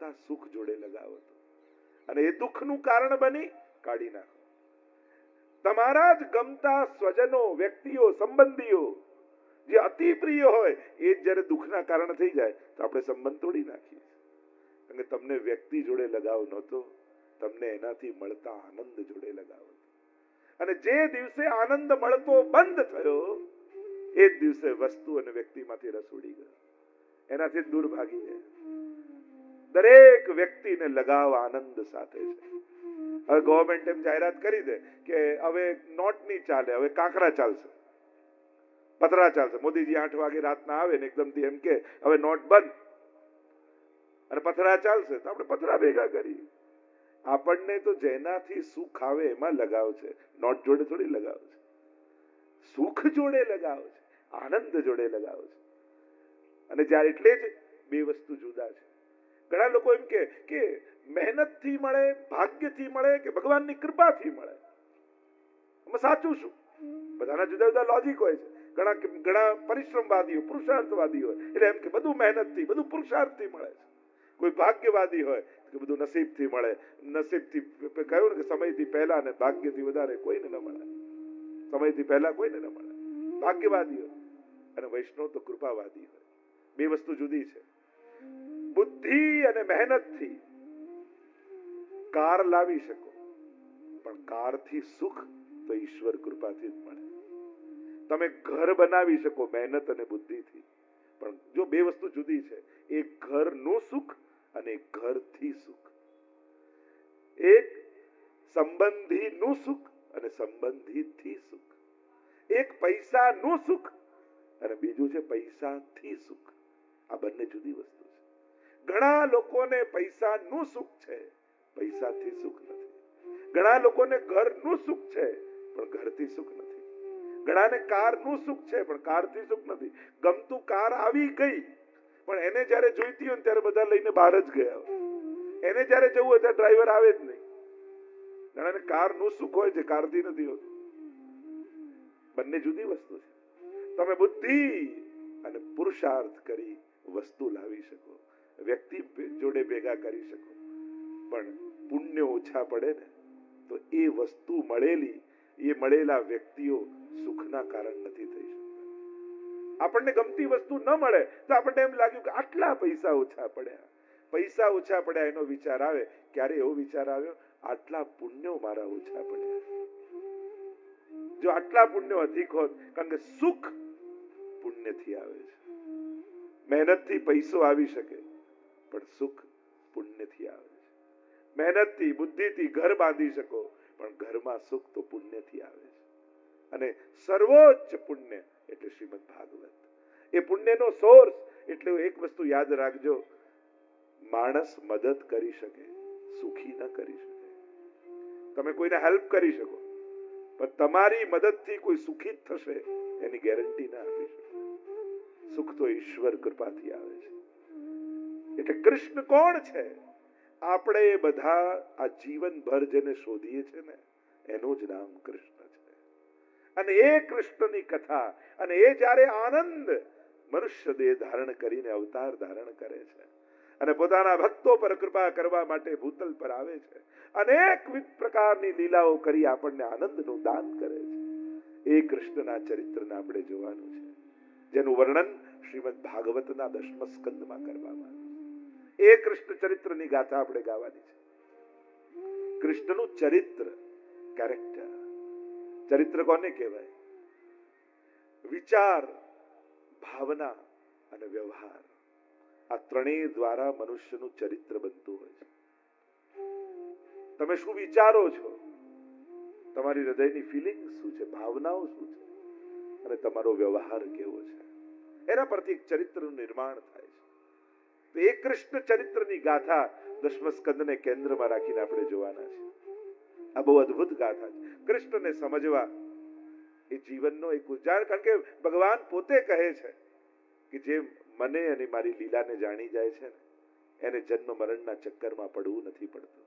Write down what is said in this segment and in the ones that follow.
દુઃખના સુખ જોડે લગાવો અને એ દુઃખનું કારણ બની કાઢી નાખો. તમારા જ ગમતા સ્વજનો, વ્યક્તિઓ, સંબંધીઓ જે અતિ પ્રિય હોય એ જ્યારે દુઃખના કારણ થઈ જાય તો આપણે સંબંધ તોડી નાખીએ. કારણ કે તમને વ્યક્તિ જોડે લગાવ નહોતો, તમને એનાથી મળતા આનંદ જોડે લગાવ હતો. અને જે દિવસે આનંદ મળતો બંધ થયો એ જ દિવસે વસ્તુ અને વ્યક્તિમાંથી રસ ઉડી ગયો, એનાથી દૂર ભાગી જાય. દરેક વ્યક્તિને લગાવ આનંદ સાથે છે. હવે ગવર્મેન્ટ એમ જાહેરાત કરી દે કે હવે નોટ નહીં ચાલે, હવે કાંકરા ચાલશે, પતરા ચાલશે. મોદીજી 8 વાગે રાતના આવે ને એકદમથી એમ કે હવે નોટ બંધ અને પથરા ચાલશે, તો આપણે પથરા ભેગા કરીએ. આપણને તો જેનાથી સુખ આવે એમાં લગાવ છે, નોટ જોડે થોડી લગાવ છે. સુખ જોડે લગાવ છે, આનંદ જોડે લગાવ છે. અને જ્યારે એટલે જ બે વસ્તુ જુદા છે. ઘણા લોકો એમ કે મહેનતથી મળે, ભાગ્યથી મળે કે ભગવાનની કૃપાથી મળે. એમાં સાચું શું? બધાના જુદા જુદા લોજિક હોય છે. ઘણા પરિશ્રમવાદીઓ, પુરુષાર્થવાદી હોય એટલે એમ કે બધું મહેનતથી, બધું પુરુષાર્થથી મળે છે. કોઈ ભાગ્યવાદી હોય કે બધું નસીબથી મળે. નસીબથી કહ્યું ને કે સમયથી પહેલા ને ભાગ્યથી વધારે કોઈને ન મળે. સમયથી પહેલા કોઈને ન મળે, ભાગ્યવાદી હોય. અને વૈષ્ણવ તો કૃપાવાદી હોય. બે વસ્તુ જુદી છે. બુદ્ધિ અને મહેનતથી કાર લાવી શકો, પણ કારથી સુખ તો ઈશ્વર કૃપાથી જ મળે. તમે ઘર બનાવી શકો મહેનત અને બુદ્ધિથી, પણ જો બે વસ્તુ જુદી છે. એક ઘરનું સુખ અને એક ઘરથી સુખ. એક સંબંધીનું સુખ અને સંબંધીથી સુખ. એક પૈસાનું સુખ અને બીજું છે પૈસાથી સુખ. આ બંને જુદી વસ્તુ છે. ઘણા લોકોને પૈસાનું સુખ છે, પૈસાથી સુખ નથી. ઘણા લોકોને ઘરનું સુખ છે પણ ઘરથી સુખ નથી. ઘણાને કારનું સુખ છે પણ કારથી સુખ નથી. ગમતું કાર આવી ગઈ પણ એને જયારે જોઈતી હોય ત્યારે બધા લઈને બહાર જ ગયા. એને જયારે જવું હોય ત્યારે ડ્રાઈવર આવે જ નહીં. ઘણાને કારનું સુખ હોય છે, કારથી નથી હોતું. બંને જુદી વસ્તુ છે. તમે બુદ્ધિ અને પુરુષાર્થ કરી વસ્તુ લાવી શકો, વ્યક્તિ જોડે ભેગા કરી શકો, પણ પુણ્ય ઓછા પડે ને તો એ વસ્તુ મળેલા વ્યક્તિઓ સુખના કારણ નથી થઈ શકતા. આપણને ગમતી વસ્તુ ન મળે તો આપણને એમ લાગ્યું કે આટલા પૈસા ઓછા પડ્યા એનો વિચાર આવે. ક્યારે એવો વિચાર આવ્યો આટલા પુણ્યો મારા ઓછા પડ્યા? જો આટલા પુણ્યો અધિક હોત, કારણ કે સુખ પુણ્યથી આવે છે. મહેનતથી પૈસો આવી શકે પણ સુખ પુણ્યથી આવે છે. મહેનતથી, બુદ્ધિથી ઘર બાંધી શકો પણ ઘરમાં સુખ તો પુણ્યથી આવે છે. અને સર્વોચ્ચ પુણ્ય એટલે શ્રીમદ ભાગવત. એ પુણ્યનો સોર્સ એટલે એક વસ્તુ યાદ રાખજો, માણસ મદદ કરી શકે, સુખી ન કરી શકે. તમે કોઈને હેલ્પ કરી શકો પણ તમારી મદદથી કોઈ સુખી થશે એની ગેરંટી ના આપી શકો. સુખ તો ઈશ્વર કૃપાથી આવે છે. એટલે કૃષ્ણ કોણ છે? આપણે બધા આ જીવનભર જેને શોધીએ છીએ ને એનું જ નામ કૃષ્ણ છે. અને એ કૃષ્ણની કથા, અને એ જ્યારે આનંદ મનુષ્ય દેહ ધારણ કરીને અવતાર ધારણ કરે છે અને પોતાના ભક્તો પર કૃપા કરવા માટે ભૂતલ પર આવે છે, અનેક પ્રકારની લીલાઓ કરી આપણને આનંદનું દાન કરે છે. એ કૃષ્ણના ચરિત્રને આપણે જોવાનું છે, જેનું વર્ણન શ્રીમદ ભાગવતના 10મ સ્કંદમાં કરવામાં આવ્યું. એ કૃષ્ણ ચરિત્રની ગાથા આપણે ગાવાની છે. કૃષ્ણનું ચરિત્ર, કેરેક્ટર. ચરિત્ર કોને કહેવાય? વિચાર, ભાવના અને વ્યવહાર, આ ત્રણેય દ્વારા મનુષ્યનું ચરિત્ર બનતું હોય છે. તમે શું વિચારો છો, તમારી હૃદયની ફિલિંગ શું છે, ભાવનાઓ શું છે, અને તમારો વ્યવહાર કેવો છે, એના પરથી એક ચરિત્રનું નિર્માણ થાય છે. તો એ કૃષ્ણ ચરિત્રની ગાથા 10મ સ્કંદને કેન્દ્રમાં રાખીને આપણે જોવાના છે. આ બહુ અદ્ભુત ગાથા છે. કૃષ્ણને સમજવા એ જીવનનો એક ઉજાણ, કારણ કે ભગવાન પોતે કહે છે કે જે મને અને મારી લીલાને જાણી જાય છે ને એને જન્મ મરણના ચક્કરમાં પડવું નથી પડતું.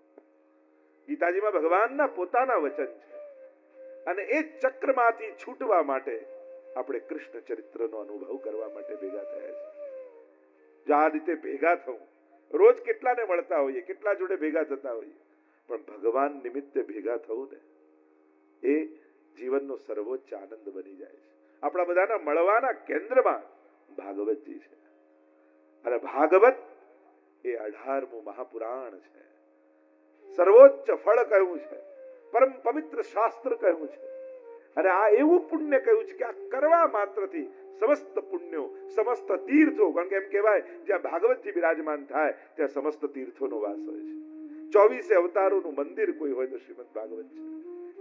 ગીતાજીમાં ભગવાનના પોતાના વચન છે. અને એ ચક્રમાંથી છૂટવા માટે આપણે કૃષ્ણ ચરિત્રનો અનુભવ કરવા માટે ભેગા થયા છે. જો આ રીતે ભેગા થવું, રોજ કેટલાને મળતા હોઈએ, કેટલા જોડે ભેગા થતા હોઈએ, પણ ભગવાન નિમિત્તે ભેગા થવું ને એ જીવનનો સર્વોચ્ચ આનંદ બની જાય છે. આપણા બધાના મળવાના કેન્દ્રમાં ભાગવતજી છે. અને ભાગવત એ 18મું મહાપુરાણ છે. સર્વોચ્ચ ફળ કહ્યું છે, પરમ પવિત્ર શાસ્ત્ર કહ્યું છે. અને આ એવું પુણ્ય કહ્યું છે કે આ કરવા માત્રથી સમસ્ત પુણ્યો, સમસ્ત તીર્થો, કારણ કે એમ કહેવાય જ્યાં ભાગવતજી બિરાજમાન થાય ત્યાં સમસ્ત તીર્થોનો વાસ હોય છે. 24 અવતારોનું મંદિર કોઈ હોય તો શ્રીમદ ભાગવત છે.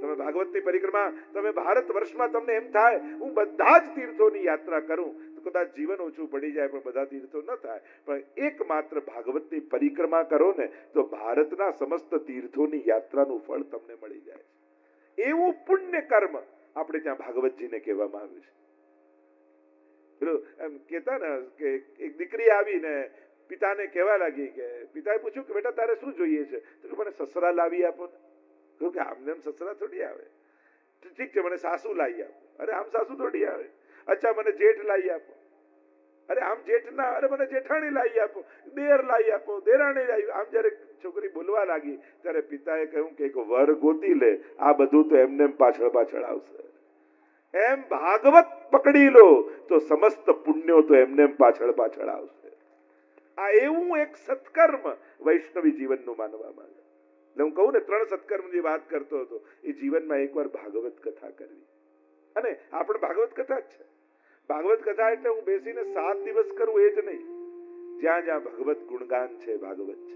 તમે ભાગવતની પરિક્રમા, તમે ભારત વર્ષમાં તમને એમ થાય હું બધા જ તીર્થોની યાત્રા કરું તો કદાચ જીવન ઓછું પડી જાય, પણ બધા તીર્થો ન થાય. પણ એકમાત્ર ભાગવતની પરિક્રમા કરો ને તો ભારતના સમસ્ત તીર્થોની યાત્રાનું ફળ તમને મળી જાય છે. એવું પુણ્ય કર્મ આપણે ત્યાં ભાગવતજીને કહેવામાં આવ્યું છે. પેલું એમ કહેતા ને કે એક દીકરી આવીને પિતાને કહેવા લાગી કે પિતાએ પૂછ્યું કે બેટા તારે શું જોઈએ છે? તો મને સસરા લાવી આપો ને. કહ્યું કે આમને એમ સસરા થોડી આવે. ઠીક છે, મને સાસુ લાવી આપો. અરે આમ સાસુ થોડી આવે. અચ્છા, મને જેઠ લાવી આપો. અરે આમ જેઠ ના, અરે મને જેઠાણી લાવી આપો, દેર લાવી આપો, દેરાણી લાવી. આમ જયારે છોકરી બોલવા લાગી ત્યારે પિતાએ કહ્યું કે એક વર ગોતી લે, આ બધું તો એમને પાછળ પાછળ આવશે. એમ ભાગવત પકડી લો તો સમસ્ત પુણ્યો તો એમને પાછળ પાછળ આવશે. આ એવું એક સત્કર્મ વૈષ્ણવી જીવનનું માનવામાં આવે. હું કહું ને 3 સત્કર્મની વાત કરતો હતો, એ જીવનમાં એકવાર ભાગવત કથા કરવી. અને આ પણ ભાગવત કથા જ છે. ભાગવત કથા એટલે હું બેસીને 7 દિવસ કરું એ જ નહીં. જ્યાં જ્યાં ભગવત ગુણગાન છે, ભાગવત છે.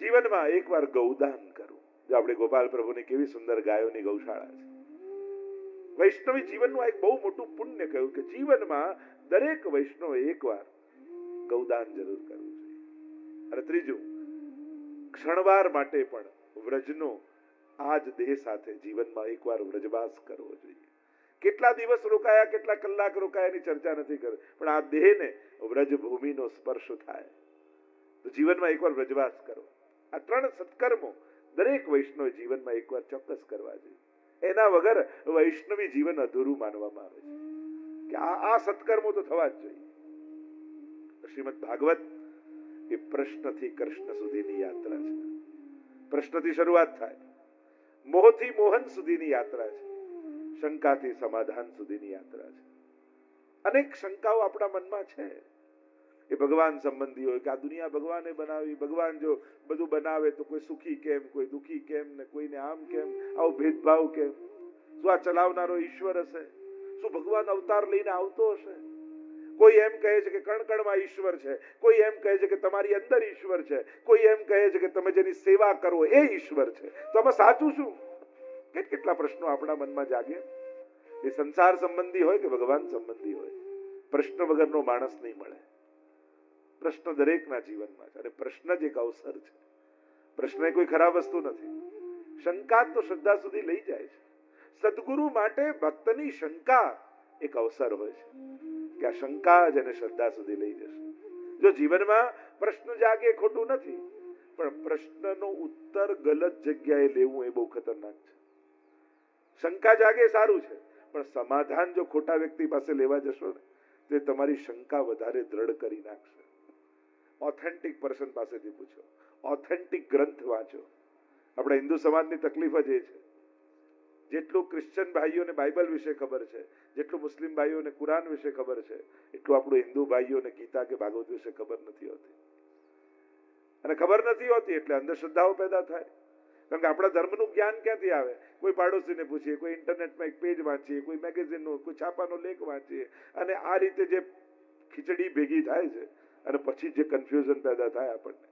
જીવનમાં એકવાર ગૌદાન કરું. જો આપણે ગોપાલ પ્રભુની કેવી સુંદર ગાયોની ગૌશાળા છે. વૈષ્ણવી જીવનનું એક બહુ મોટું પુણ્ય કહ્યું કે જીવનમાં દરેક વૈષ્ણવે એકવાર ગૌદાન જરૂર કરવું જોઈએ. અને ત્રીજું, ક્ષણવાર માટે પણ વ્રજનો આ જ દેહ સાથે જીવનમાં એકવાર વ્રજવાસ કરવો જોઈએ. કેટલા દિવસ રોકાયા, કેટલા કલાક રોકાયા એની ચર્ચા નથી કરી, પણ આ દેહને વ્રજભૂમિનો સ્પર્શ થાય તો જીવનમાં એકવાર વ્રજવાસ કરો. આ 3 સત્કર્મો દરેક વૈષ્ણવ જીવનમાં એકવાર ચોક્કસ કરવા જોઈએ. એના વગર વૈષ્ણવી જીવન અધૂરું માનવામાં આવે છે કે આ સત્કર્મો તો થવા જ જોઈએ. શ્રીમદ ભાગવત એ પ્રશ્નથી કૃષ્ણ સુધીની યાત્રા છે. પ્રશ્નથી શરૂઆત થાય, મોહથી મોહન સુધીની યાત્રા છે, શંકાથી સમાધાન સુધીની યાત્રા છે. અનેક શંકાઓ આપણા મનમાં છે. એ ભગવાન સંબંધી હોય કે આ દુનિયા ભગવાને બનાવી, ભગવાન જો બધું બનાવે તો કોઈ સુખી કેમ, કોઈ દુખી કેમ, ને કોઈને આમ કેમ, આવો ભેદભાવ કેમ? શું આ ચલાવનારો ઈશ્વર હશે? શું ભગવાન અવતાર લઈને આવતો હશે? કોઈ એમ કહે છે કે કણકણમાં ઈશ્વર છે, કોઈ એમ કહે છે કે તમારી અંદર ઈશ્વર છે, કોઈ એમ કહે છે કે તમે જેની સેવા કરો એ ઈશ્વર છે. તો આમાં સાચું શું? કેટલા પ્રશ્નો આપણા મનમાં જાગે. એ સંસાર સંબંધી હોય કે ભગવાન સંબંધી હોય, પ્રશ્ન વગરનો માણસ નહીં મળે. પ્રશ્ન દરેકના જીવનમાં છે અને પ્રશ્ન જ એક અવસર છે. પ્રશ્ન એ કોઈ ખરાબ વસ્તુ નથી. શંકા તો શ્રદ્ધા સુધી લઈ જાય છે. સદગુરુ માટે ભક્તની શંકા એક અવસર હોય છે કે આ શંકા જ એને શ્રદ્ધા સુધી લઈ જશે. જો જીવનમાં પ્રશ્ન જાગે ખોટું નથી, પણ પ્રશ્નનો ઉત્તર ગલત જગ્યાએ લેવું એ બહુ ખતરનાક છે. શંકા જાગે સારું છે, પણ સમાધાન જો ખોટા વ્યક્તિ પાસે લેવા જશો ને તો તમારી શંકા વધારે દ્રઢ કરી નાખશે. ઓથેન્ટિક પર્સન પાસેથી પૂછો, ઓથેન્ટિક ગ્રંથ વાંચો. આપણા હિન્દુ સમાજની તકલીફ જ એ છે, જેટલું ક્રિશ્ચન ભાઈઓને બાઇબલ વિશે ખબર છે, જેટલું મુસ્લિમ ભાઈઓને કુરાન વિશે ખબર છે, એટલું આપણું હિન્દુ ભાઈઓને ગીતા કે ભાગવત વિશે ખબર નથી હોતી. અને ખબર નથી હોતી એટલે અંધશ્રદ્ધાઓ પેદા થાય. કારણ કે આપણા ધર્મનું જ્ઞાન ક્યાંથી આવે? કોઈ પાડોશીને પૂછીએ, કોઈ ઇન્ટરનેટમાં એક પેજ વાંચીએ, કોઈ મેગેઝિનનો, કોઈ છાપાનો લેખ વાંચીએ, અને આ રીતે જે ખીચડી ભેગી થાય છે અને પછી જે કન્ફ્યુઝન પેદા થાય આપણને,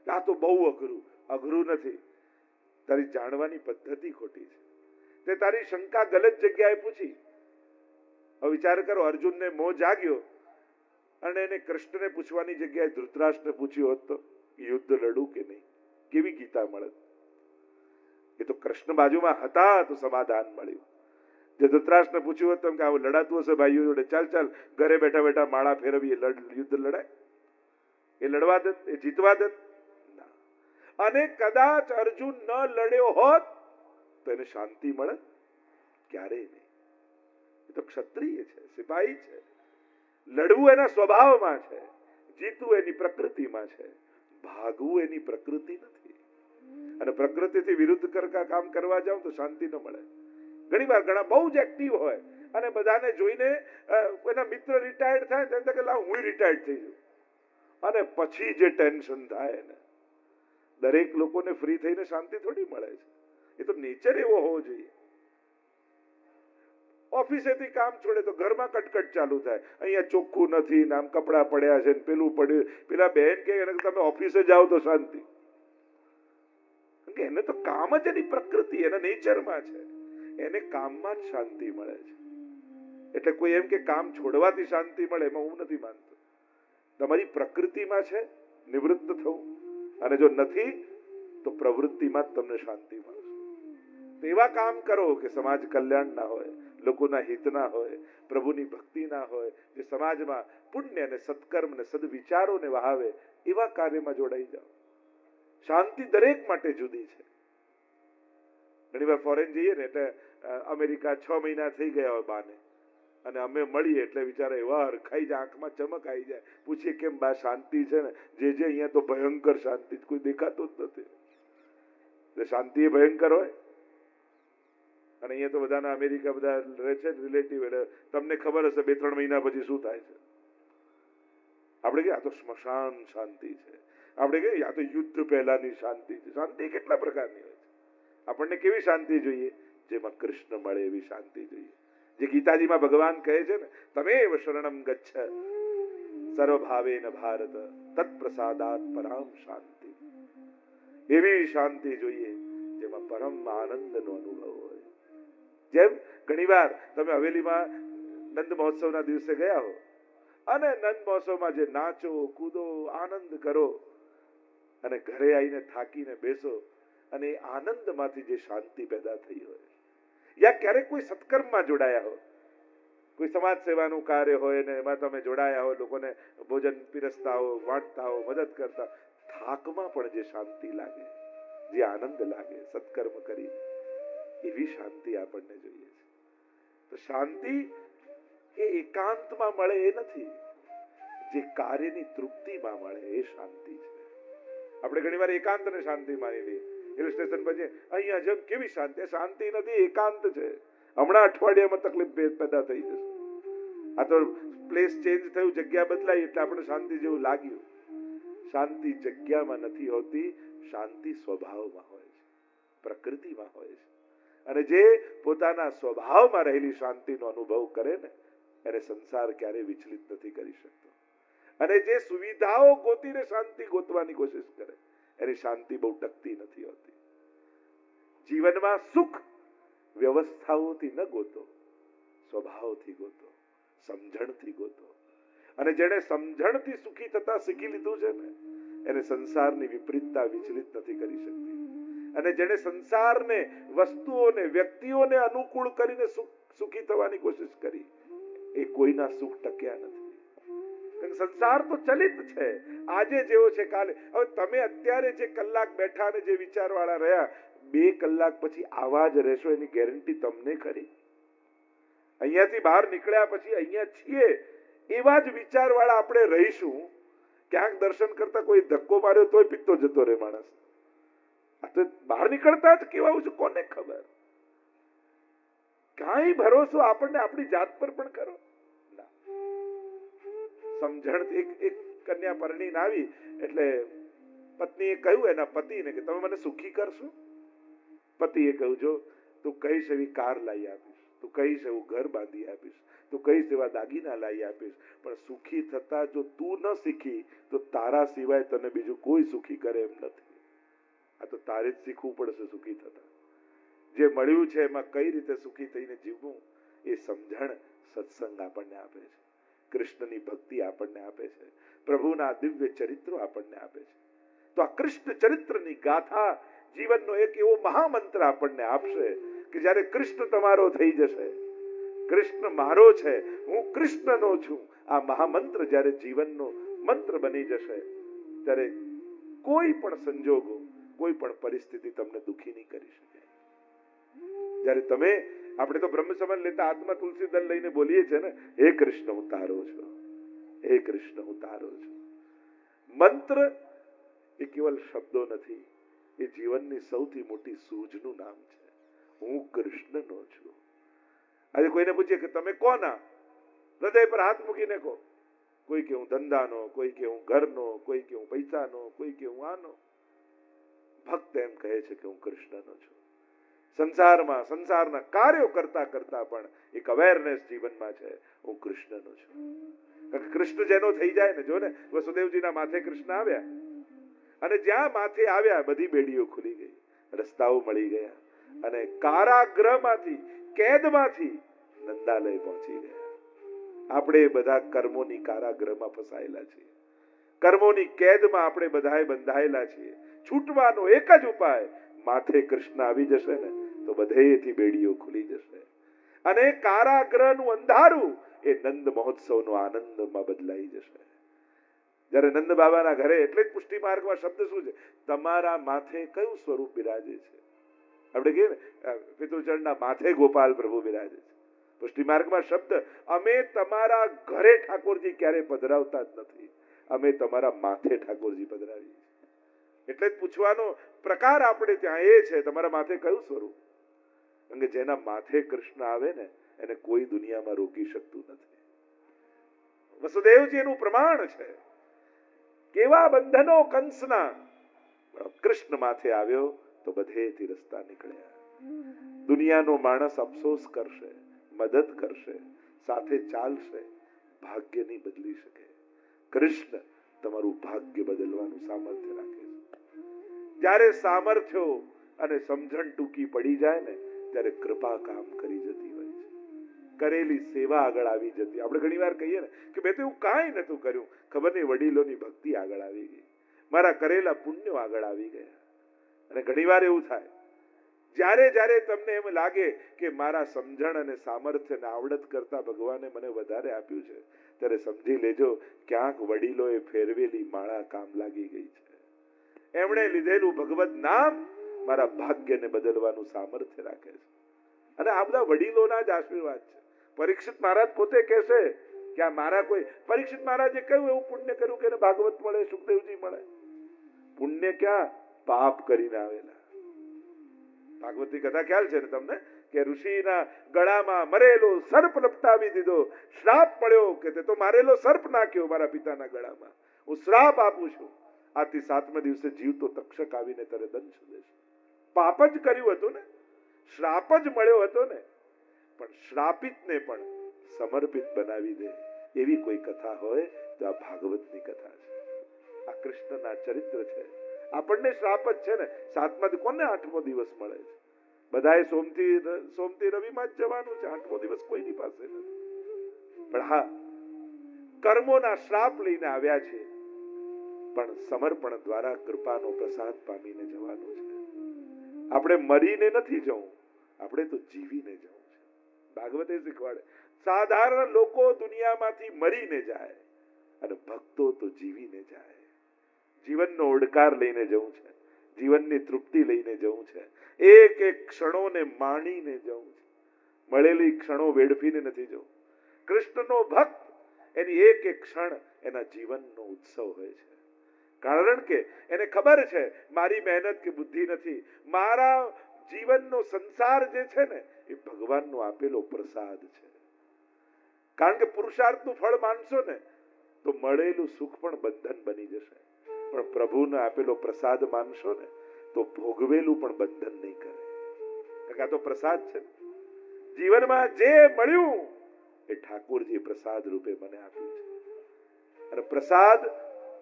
આ તો બહુ અઘરું. અઘરું નથી, તારી જાણવાની પદ્ધતિ ખોટી છે. તે તારી શંકા ગલત જગ્યાએ પૂછી. હવે વિચાર કરો, અર્જુનને મોહ જાગ્યો અને એને કૃષ્ણને પૂછવાની જગ્યાએ ધૃતરાષ્ટ્રને પૂછ્યું હોત તો યુદ્ધ લડું કે નહીં, કેવી ગીતા મળત? એ તો કૃષ્ણ બાજુમાં હતા તો સમાધાન મળ્યું. જે ધૃતરાષ્ટ્રને પૂછ્યું હોત તો કે આવું લડાતું હશે ભાઈઓ જોડે, ચાલ ચાલ ઘરે બેઠા બેઠા માળા ફેરવીએ, યુદ્ધ લડાય? એ લડવા દે? એ જીતવા દે? અને કદાચ અર્જુન ન લડ્યો હોત તો એને શાંતિ મળે? ક્યારેય નહીં. એ તો ક્ષત્રિય છે, સિપાહી છે. લડવું એના સ્વભાવમાં છે. જીતવું એની પ્રકૃતિમાં છે, ભાગવું એની પ્રકૃતિ નથી. અને પ્રકૃતિથી વિરુદ્ધ કામ કરવા જાવ તો શાંતિ ન મળે. ઘણી વાર ઘણા બહુ જ એક્ટિવ હોય અને બધાને જોઈને એના મિત્ર રિટાયર્ડ થાય તો કે લાવ હું રિટાયર્ડ થઈ જાઉં, અને પછી જે ટેન્શન થાય ને, દરેક લોકોને ફ્રી થઈને શાંતિ થોડી મળે છે. એ તો નેચર એવો હોવો જોઈએ. ઓફિસેથી કામ છોડે તો ઘરમાં કટકટ ચાલુ થાય, અહીંયા ચોખ્ખું નથી, આમ કપડા પડ્યા છે, પેલું પડ્યું. પેલા બેન કે તમે ઓફિસે જાઓ તો શાંતિ. એને તો કામ જ એની પ્રકૃતિ, એના નેચરમાં છે, એને કામમાં જ શાંતિ મળે છે. એટલે કોઈ એમ કે કામ છોડવાથી શાંતિ મળે, એમાં હું નથી માનતો. તમારી પ્રકૃતિમાં છે નિવૃત્ત થવું, અને જો નથી તો પ્રવૃત્તિમાં જ તમને શાંતિ મળશે. તેવા કામ કરો કે સમાજ કલ્યાણના હોય, લોકોના હિતના હોય, પ્રભુની ભક્તિના હોય, જે સમાજમાં પુણ્ય અને સત્કર્મ અને સદવિચારોને વહાવે, એવા કાર્યમાં જોડાઈ જાઓ. શાંતિ દરેક માટે જુદી છે. ઘણી વાર ફોરેન જઈએ ને એટલે અમેરિકા 6 મહિના થઈ ગયા હોય બાને, અને અમે મળીએ એટલે વિચારે એવા હરખાઈ જાય, આંખમાં ચમક આવી જાય. પૂછીએ કેમ બા શાંતિ છે ને? જે અહીંયા તો ભયંકર શાંતિ, કોઈ દેખાતું જ નથી. એટલે શાંતિ એ ભયંકર હોય. અને અહીંયા તો બધાના અમેરિકા બધા રહે છે રિલેટિવ, એટલે તમને ખબર હશે 2-3 મહિના પછી શું થાય છે. આપણે કે આ તો સ્મશાન શાંતિ છે, આપણે કે આ તો યુદ્ધ પહેલાની શાંતિ છે. શાંતિ કેટલા પ્રકારની હોય છે. આપણને કેવી શાંતિ જોઈએ? જેમાં કૃષ્ણ મળે એવી શાંતિ જોઈએ. જે ગીતાજીમાં ભગવાન કહે છે ને, તમેવ શરણમ ગચ્છ સર્વભાવેન ભારત તત્પ્રસાદાત પરામ શાંતિ. એવી શાંતિ જોઈએ જેમાં પરમ આનંદનો અનુભવ હોય. જેમ ઘણીવાર તમે હવેલીમાં નંદ મહોત્સવના દિવસે ગયા હો, અને નંદ મહોત્સવમાં જે નાચો, કૂદો, આનંદ કરો, અને ઘરે આવીને થાકીને બેસો, અને એ આનંદમાંથી જે શાંતિ પેદા થઈ હોય, યા ક્યારેક કોઈ સત્કર્મમાં જોડાયા હો, કોઈ સમાજ સેવાનું કાર્ય હોય ને એમાં તમે જોડાયા હો, લોકોને ભોજન પીરસતા હો, વાંટતા હો, મદદ કરતા, થાકમાં પણ જે શાંતિ લાગે, જે આનંદ લાગે સત્કર્મ કરી, એવી શાંતિ આપણને જોઈએ છે. તો શાંતિ એ એકાંતમાં મળે એ નથી, જે કાર્યની તૃપ્તિમાં મળે એ શાંતિ છે. આપણે ઘણીવાર એકાંતને શાંતિ માની લઈએ. હિલ સ્ટેશન પછી અહીંયા જેમ કેવી શાંતિ, શાંતિ નથી, એકાંત છે. હમણાં અઠવાડિયામાં તકલીફ પેદા થઈ જશે. આ તો પ્લેસ ચેન્જ થયું, જગ્યા બદલાઈ એટલે આપણે શાંતિ જેવું લાગ્યું. શાંતિ જગ્યામાં નથી હોતી, શાંતિ સ્વભાવમાં હોય છે, પ્રકૃતિમાં હોય છે. અને જે પોતાના સ્વભાવમાં રહેલી શાંતિનો અનુભવ કરે ને, એને સંસાર ક્યારે વિચલિત નથી કરી શકતો. અને જે સુવિધાઓ ગોતીને શાંતિ ગોતવાની કોશિશ કરે, એની શાંતિ બહુ ટકતી નથી હોતી. જીવનમાં સુખ વ્યવસ્થાઓથી ન ગોતો, સ્વભાવથી ગોતો, સમજણથી ગોતો. અને જેને સમજણથી સુખી થતા શીખી લીધું છે ને, એને સંસારની વિપરીતતા વિચલિત નથી કરી શકતી. અને જેને સંસારને, વસ્તુઓને, વ્યક્તિઓને અનુકૂળ કરીને સુખી થવાની કોશિશ કરી, એ કોઈના સુખ ટક્યા નથી. સંસાર તો ચલિત છે, આજે જેવો છે કાલે. હવે તમે અત્યારે જે કલાક બેઠા ને જે વિચારવાળા રહ્યા, 2 કલાક પછી આવા જ રહેશો એની ગેરંટી તમને ખરી? અહીંયાથી બહાર નીકળ્યા પછી અહીંયા છીએ એવા જ વિચારવાળા આપણે રહીશું. ક્યાંક દર્શન કરતા કોઈ ધક્કો માર્યો તોય પિત્તો જતો રહે માણસ. આ તો બહાર નીકળતા જ કેવા છું કોને ખબર. કાંઈ ભરોસો આપણને આપણી જાત પર પણ કરો. સમજણ. એક કન્યા પરણીને આવી એટલે પત્નીએ કહ્યું એના પતિને કે તમે મને સુખી કરશો? પતિએ કહ્યું, જો તું કહીશ એવી કાર લાવી આપીશ, તું કહીશ એવું ઘર બાંધી આપીશ, તું કહીશ એવા દાગીના લાવી આપીશ, પણ સુખી થતા જો તું ન શીખી તો તારા સિવાય તને બીજું કોઈ સુખી કરે એમ નથી. આ તો તારે જ શીખવું પડશે સુખી થતા. જે મળ્યું છે એમાં કઈ રીતે સુખી થઈને જીવવું, એ સમજણ સત્સંગ આપણને આપે છે, કૃષ્ણની ભક્તિ આપણને આપે છે, પ્રભુના દિવ્ય ચરિત્રો આપણને આપે છે. તો આ કૃષ્ણ ચરિત્રની ગાથા જીવનનો એક એવો મહામંત્ર આપણને આપશે કે જ્યારે કૃષ્ણ તમારો થઈ જશે, કૃષ્ણ મારો છે, હું કૃષ્ણનો છું, આ મહામંત્ર જ્યારે જીવનનો મંત્ર બની જશે, ત્યારે કોઈ પણ સંજોગો, કોઈ પણ પરિસ્થિતિ તમને દુખી નહીં કરી શકે. જ્યારે તમે, આપણે તો બ્રહ્મ સંબંધ લેતા આત્મા તુલસી દલ લઈને બોલીએ છીએ ને, હે કૃષ્ણ હું તારો છું, હે કૃષ્ણ હું તારો છું. મંત્ર એ કેવલ શબ્દો નથી, એ જીવનની સૌથી મોટી સૂઝનું નામ છે. હું કૃષ્ણનો છું. આજે કોઈને પૂછીએ કે તમે કોના, હૃદય પર હાથ મૂકીને કહો. કોઈ કે હું ધંધાનો, કોઈ કે હું ઘરનો, કોઈ કે હું પૈસાનો, કોઈ કે હું આનો. ભક્ત એમ કહે છે કે હું કૃષ્ણનો છું. સંસારના કાર્યો કરતા કરતા પણ એક અવેરનેસ જીવનમાં છે, હું કૃષ્ણનો છું. કૃષ્ણ જેનો થઈ જાય ને, જો ને વસુદેવજીના માથે કૃષ્ણ આવ્યા, અને જ્યાં માથે આવ્યા બધી બેડીઓ ખુલી ગઈ, રસ્તાઓ મળી ગયા, અને કારાગૃહમાંથી, કેદમાંથી નંદાલય પહોંચી ગયા. આપણે બધા કર્મોની કારાગૃહમાં ફસાયેલા છીએ, કર્મોની કેદમાં આપણે બધાએ બંધાયેલા છીએ. છૂટવાનો એક જ ઉપાય, માથે કૃષ્ણ આવી જશે ને તો બધેથી બેડીઓ ખુલી જશે, અને કારાગૃહનું અંધારું એ નંદ મહોત્સવનો આનંદમાં બદલાઈ જશે. જયારે નંદ બાબાના ઘરે, એટલે જ પુષ્ટિ માર્ગમાં શબ્દ શું છે, તમારા માથે કયું સ્વરૂપ બિરાજે છે? આપણે કહીએ ને પિતૃચરણના માથે ગોપાલ પ્રભુ બિરાજે છે. પુષ્ટિ માર્ગમાં શબ્દ, અમે તમારા ઘરે ઠાકોરજી ક્યારે પધરાવતા જ નથી, અમે તમારા માથે ઠાકોરજી પધરાવીએ છીએ. એટલે જ પૂછવાનો પ્રકાર આપણે ત્યાં એ છે, તમારા માથે કયું સ્વરૂપ? કારણ કે જેના માથે કૃષ્ણ આવે ને એને કોઈ દુનિયામાં રોકી શકતું નથી. વસુદેવજી એનું પ્રમાણ છે. કેવા બંધનો કંસના, કૃષ્ણ માથે આવ્યો તો બધેથી રસ્તા નીકળ્યા. દુનિયાનો માણસ અફસોસ કરશે, મદદ કરશે, સાથે ચાલશે, ભાગ્ય નહીં બદલી શકે. કૃષ્ણ તમારું ભાગ્ય બદલવાનું સામર્થ્ય રાખે છે. જ્યારે સામર્થ્યો અને સમજણ ટૂંકી પડી જાય ને ત્યારે કૃપા કામ કરી જતી હોય છે. કરેલી સેવા આગળ આવી જતી. આપણે ઘણી વાર કહીએ ને કે મેં તો એવું કાંઈ નતું કર્યું, ખબર નહીં વડીલોની ભક્તિ આગળ આવી ગઈ, મારા કરેલા પુણ્યો આગળ આવી ગયા. અને ઘણી વાર એવું થાય, જ્યારે તમને એમ લાગે કે મારા સમજણ અને સામર્થ્ય અને આવડત કરતા ભગવાને મને વધારે આપ્યું છે, ત્યારે સમજી લેજો ક્યાંક વડીલોએ ફેરવેલી માળા કામ લાગી ગઈ છે. એમણે લીધેલું ભગવત નામ મારા ભાગ્યને બદલવાનું સામર્થ્ય રાખે છે. અને આ બધા વડીલોના જ આશીર્વાદ છે. પરીક્ષિત મહારાજ પોતે કહેશે કે આ મારા કોઈ, પરીક્ષિત મહારાજે કહ્યું એવું પુણ્ય કર્યું કે ભાગવત મળે, સુખદેવજી મળે. પુણ્ય ક્યાં, પાપ કરીને આવેલા. ભાગવતની કથા ખ્યાલ છે ને તમને, કે ઋષિના ગળામાં મરેલો સર્પ લપટાવી દીધો, શ્રાપ મળ્યો કે તે તો મારેલો સર્પ નાખ્યો મારા પિતાના ગળામાં, હું શ્રાપ આપું છું, આથી 7મા દિવસે જીવતો તક્ષક આવીને તને દંશ દેશે. પાપ જ કર્યું હતું ને, શ્રાપ જ મળ્યો હતો ને, પણ શ્રાપિતને પણ સમર્પિત બનાવી દે એવી કોઈ કથા હોય તો આ ભાગવતની કથા છે. આ કૃષ્ણના ચરિત્ર છે. આપણને શ્રાપ જ છે ને, 7મા કોને 8મો દિવસ મળે છે? બધાએ સોમથી રવિમાં જ જવાનું છે, 8મો દિવસ કોઈની પાસે નથી. પણ હા, કર્મોના શ્રાપ લઈને આવ્યા છે, પણ સમર્પણ દ્વારા કૃપાનો પ્રસાદ પામીને જવાનું છે. આપણે મરીને નથી જવું, આપણે તો જીવીને જવું છે. ભાગવતે શીખવાડે, સાધારણ લોકો દુનિયામાંથી મરીને જાય અને ભક્તો તો જીવીને જાય. જીવનનો ઓડકાર લઈને જવું છે, જીવનની તૃપ્તિ લઈને જવું છે, એક એક ક્ષણોને માણીને જવું છે. મળેલી ક્ષણો વેડફીને નથી જવું. કૃષ્ણનો ભક્ત એની એક એક ક્ષણ એના જીવનનો ઉત્સવ હોય છે. કારણ કે એને ખબર છે મારી મહેનત કે બુદ્ધિ નથી, મારા જીવનનો સંસાર જે છે ને એ ભગવાનનો આપેલો પ્રસાદ છે. કારણ કે પુરુષાર્થનું ફળ માનશો ને તો મળેલું સુખ પણ બંધન બની જશે, પણ પ્રભુને આપેલો પ્રસાદ માનશો ને તો ભોગવેલું પણ બંધન નહીં કરે. કારણ કે આ તો પ્રસાદ છે. જીવનમાં જે મળ્યું એ ઠાકોરજી પ્રસાદ રૂપે મને આપ્યું છે. અને પ્રસાદ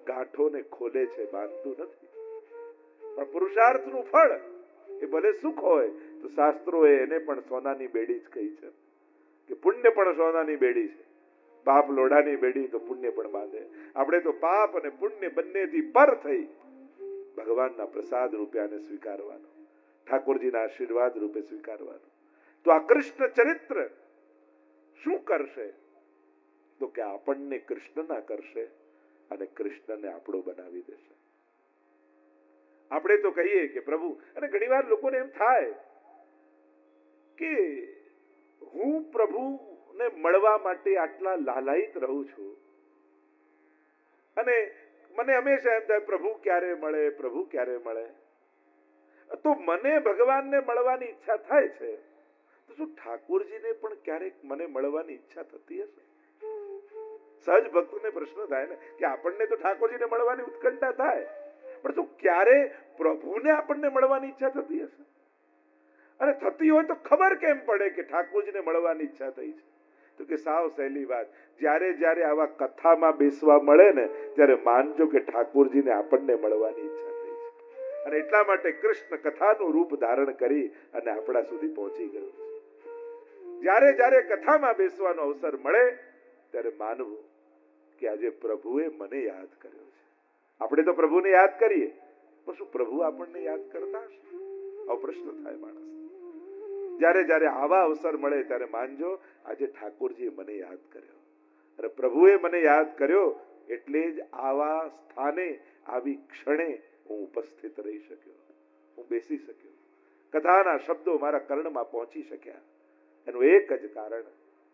ગાંઠોને ખોલે છે, બાંધતું નથી. પણ પુરુષાર્થનું ફળ એ ભલે સુખ હોય તો શાસ્ત્રોએ એને પણ સોનાની બેડી જ કહી છે, કે પુણ્ય પણ સોનાની બેડી છે. પાપ લોઢાની બેડી તો પુણ્ય પણ બાંધે. આપણે તો પાપ અને પુણ્ય બંનેથી પર થઈ ભગવાનના પ્રસાદ રૂપે આને સ્વીકારવાનો, ઠાકોરજીના આશીર્વાદ રૂપે સ્વીકારવાનો. તો આ કૃષ્ણ ચરિત્ર શું કરશે? તો કે આપણને કૃષ્ણના કરશે અને કૃષ્ણને આપણો બનાવી દેશે. આપણે તો કહીએ કે પ્રભુ, અને ઘણીવાર લોકોને એમ થાય કે હું પ્રભુને મળવા માટે આટલા લાલાયિત રહું છું, અને મને હંમેશા એમ થાય પ્રભુ ક્યારે મળે, પ્રભુ ક્યારે મળે. તો મને ભગવાનને મળવાની ઈચ્છા થાય છે, તો શું ઠાકોરજીને પણ ક્યારેક મને મળવાની ઈચ્છા થતી હશે? સહજ ભક્તને પ્રશ્ન થાય ને કે આપણને તો ઠાકોરજીને મળવાની ઉત્કંઠા થાય, પણ શું ક્યારે પ્રભુને આપણને મળવાની ઈચ્છા થતી હશે? અને થતી હોય તો ખબર કેમ પડે કે ઠાકોરજીને મળવાની ઈચ્છા થઈ છે? તો કે સાવ સહેલી વાત, જ્યારે જ્યારે આવા કથામાં બેસવા મળે ને ત્યારે માનજો કે ઠાકોરજીને આપણને મળવાની ઈચ્છા થઈ છે. અને એટલા માટે કૃષ્ણ કથાનું રૂપ ધારણ કરી અને આપણા સુધી પહોંચી ગયું છે. જ્યારે જ્યારે કથામાં બેસવાનો અવસર મળે ત્યારે માનવું કે આજે પ્રભુએ મને યાદ કર્યો છે. આપણે તો પ્રભુને યાદ કરીએ, પણ શું પ્રભુ આપણને યાદ કરતા હશે? આવો પ્રશ્ન થાય માણસ. જ્યારે જ્યારે આવા અવસર મળે ત્યારે માનજો આજે ઠાકોરજીએ મને યાદ કર્યો, અને પ્રભુએ મને યાદ કર્યો એટલે જ આવા સ્થાને આવી ક્ષણે હું ઉપસ્થિત રહી શક્યો, હું બેસી શક્યો, કથાના શબ્દો મારા કર્ણમાં પહોંચી શક્યા. એનું એક જ કારણ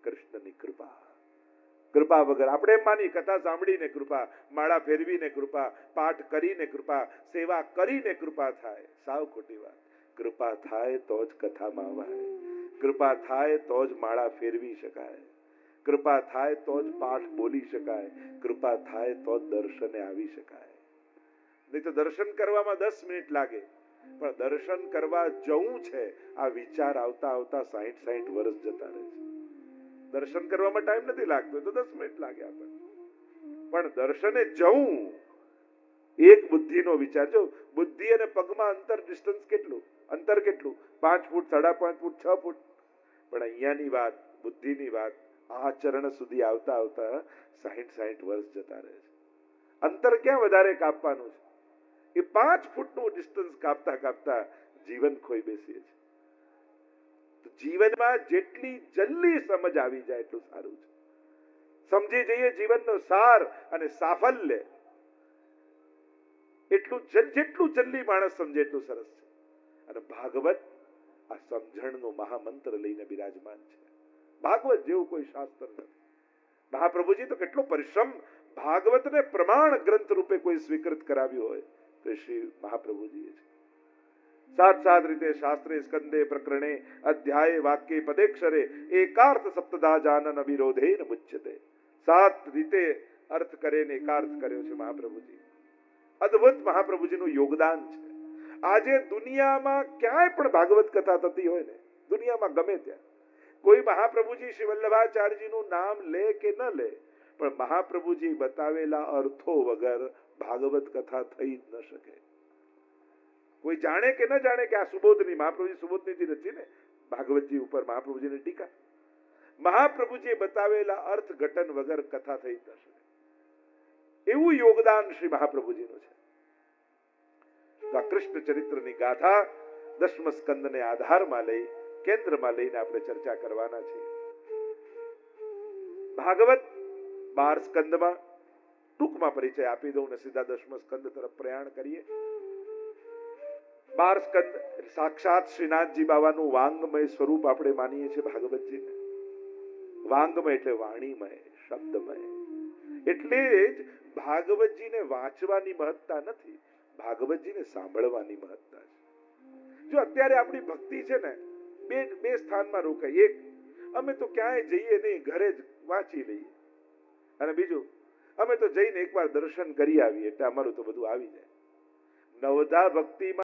કૃષ્ણની કૃપા. કૃપા વગર આપણે એમ માની કથા સાંભળીને કૃપા, માળા ફેરવીને કૃપા, પાઠ કરીને કૃપા, સેવા કરીને કૃપા થાય. સાવ ખોટી વાત. કૃપા થાય તો જ કથામાં અવાય, કૃપા થાય તો જ માળા ફેરવી શકાય, કૃપા થાય તો જ પાઠ બોલી શકાય, કૃપા થાય તો જ દર્શને આવી શકાય. નહીં તો દર્શન કરવામાં 10 મિનિટ લાગે, પણ દર્શન કરવા જવું છે આ વિચાર આવતા આવતા 60 વર્ષ જતા રહે છે. દર્શન કરવામાં ટાઈમ નથી લાગતો તો 10 મિનિટ લાગે આપણને, પણ દર્શને જવું એક બુદ્ધિનો વિચાર. જો બુદ્ધિ અને પગમાં ડિસ્ટન્સ કેટલું, અંતર કેટલું? 5 ફૂટ, 5.5 ફૂટ, 6 ફૂટ. પણ અહીંયાની વાત, બુદ્ધિની વાત, આ ચરણ સુધી આવતા આવતા 60 વર્ષ જતા રહે છે. અંતર ક્યાં વધારે કાપવાનું છે? એ 5 ફૂટનું ડિસ્ટન્સ કાપતા કાપતા જીવન ખોઈ બેસીએ છીએ. તો જીવનમાં જેટલી જલ્દી સમજ આવી જાય એટલું સારું છે. સમજી જઈએ જીવનનો સાર અને સાફલ્ય, જેટલું જલ્દી માણસ સમજે એટલું સરસ છે. અને ભાગવત આ સમજણનો મહામંત્ર લઈને બિરાજમાન છે. ભાગવત જેવું કોઈ શાસ્ત્ર નથી. મહાપ્રભુજી તો કેટલો પરિશ્રમ, ભાગવતને પ્રમાણ ગ્રંથ રૂપે કોઈ સ્વીકૃત કરાવ્યું હોય તો શ્રી મહાપ્રભુજીએ છે. 7 રીતે શાસ્ત્રે સ્કંદે પ્રકરણે અધ્યાય વાક્ય પદેક્ષરે એકાર્થ સપ્તધા જાનન વિરોધેન મુચ્યતે. 7 રીતે અર્થ કરે ને એકાર્થ કર્યો છે મહાપ્રભુજી. અદ્ભુત મહાપ્રભુજીનું યોગદાન છે. આજે દુનિયામાં ક્યાંય પણ ભાગવત કથા થતી હોય ને, દુનિયામાં ગમે ત્યાં, કોઈ મહાપ્રભુજી શ્રી વલ્લભાચાર્યજીનું નામ લે કે ન લે, પણ મહાપ્રભુજી બતાવેલા અર્થો વગર ભાગવત કથા થઈ જ ન શકે. કોઈ જાણે કે ન જાણે કે આ સુબોધની, મહાપ્રભુજી સુબોધની રચી ને ભાગવતજી ઉપર મહાપ્રભુજીની ટીકા. મહાપ્રભુજીએ બતાવેલા અર્થ ઘટન વગર કથા થઈ જ ન શકે. એવું યોગદાન શ્રી મહાપ્રભુજીનું છે. આ કૃષ્ણ ચરિત્રની ગાથા 10મ સ્કંદને આધારમાં લઈ, કેન્દ્રમાં લઈને આપણે ચર્ચા કરવાના છીએ. ભાગવત 12 સ્કંદમાં ટૂંકમાં પરિચય આપી દઉં ને સીધા 10મ સ્કંદ તરફ પ્રયાણ કરીએ. 12 સ્કંદ સાક્ષાત શ્રીનાથજી બાબાનું વાંગમય સ્વરૂપ આપણે માનીએ છીએ ભાગવતજીને. વાંગમય એટલે વાણીમય, શબ્દમય. એટલે જ ભાગવતજીને વાંચવાની મહત્તા નથી, ભાગવતજીને સાંભળવાની મહત્તા છે. જો અત્યારે આપણી ભક્તિ છે ને બે સ્થાનમાં રોકાય. એક, અમે તો ક્યાંય જઈએ નહીં, ઘરે જ વાંચી લઈએ. અને બીજું, અમે તો જઈને એકવાર દર્શન કરી આવીએ એટલે અમારું તો બધું આવી જાય. નવધા ભક્તિમાં